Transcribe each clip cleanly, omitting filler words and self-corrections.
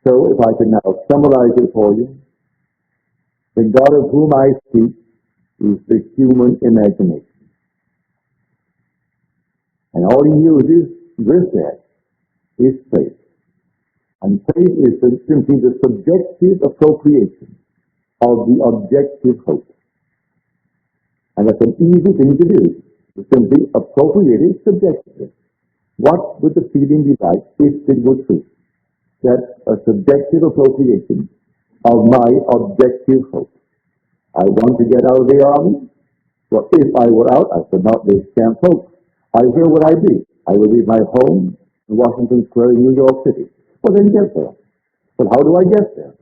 So if I can now summarize it for you, the God of whom I speak is the human imagination. And all he uses with that is faith. And faith is simply the subjective appropriation of the objective hope. And that's an easy thing to do, to simply appropriate it subjectively. What would the feeling be like if it were true? That's a subjective appropriation of my objective hope. I want to get out of the army. Well, if I were out, I could not be camp hope. Where would I be? I would be at my home in Washington Square in New York City. Well, then get there. But how do I get there?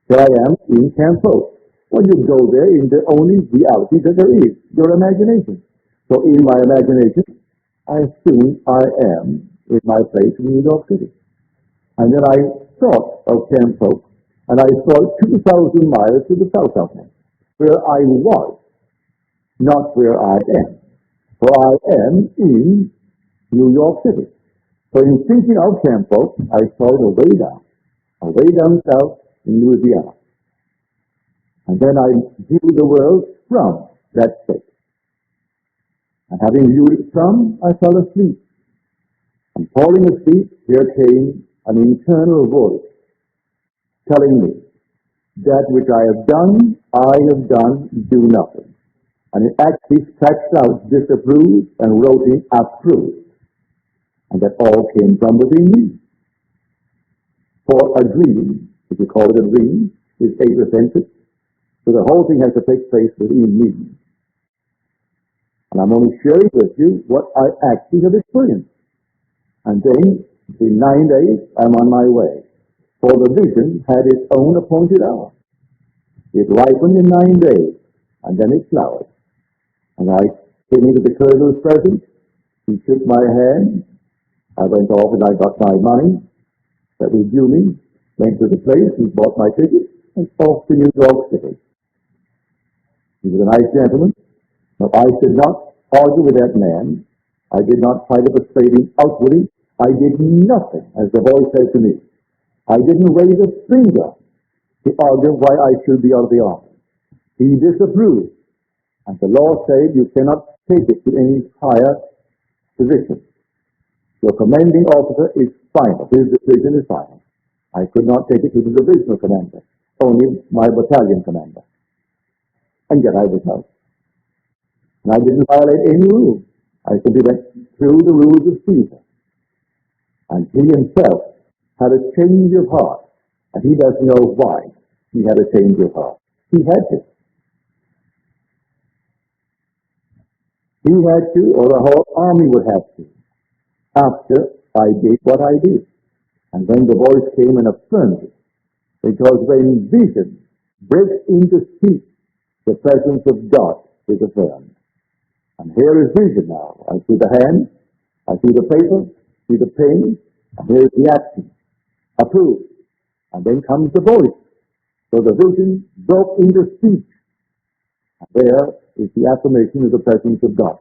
Here I am in Camp Hope. Well, you go there in the only reality that there is, your imagination. So in my imagination, I assume I am in my place in New York City. And then I thought of Camp Hope, and I thought 2,000 miles to the south of me, where I was, not where I am. For I am in New York City. So in thinking of Camp Hope, I saw it way down south in Louisiana. And then I viewed the world from that state. And having viewed it from, I fell asleep. And falling asleep, there came an internal voice telling me, that which I have done, do nothing. And it actually scratched out disapproved and wrote in approved. And that all came from within me. For a dream, if you call it a dream, is egocentric. So the whole thing has to take place within me. And I'm only sharing with you what I actually have experienced. And then, in 9 days, I'm on my way. For the vision had its own appointed hour. It ripened in 9 days, and then it flowered. And I came into the Colonel's presence. He shook my hand. I went off and I got my money that was due me, went to the place, he bought my ticket, and off to New York City. He was a nice gentleman. But I did not argue with that man. I did not try to persuade him outwardly. I did nothing, as the voice said to me. I didn't raise a finger to argue why I should be out of the army. He disapproved. And the law said you cannot take it to any higher position. Your commanding officer is final. His decision is final. I could not take it to the divisional commander, only my battalion commander. And yet I was out. And I didn't violate any rule. I simply went through the rules of Caesar. And he himself had a change of heart. And he doesn't know why he had a change of heart. He had to. He had to, or the whole army would have to, after I did what I did. And then the voice came and affirmed it. Because when vision breaks into speech, the presence of God is affirmed. And here is vision now. I see the hand, I see the paper, see the pen, and here's the action. Approved. And then comes the voice. So the vision broke into speech. And there is the affirmation of the presence of God.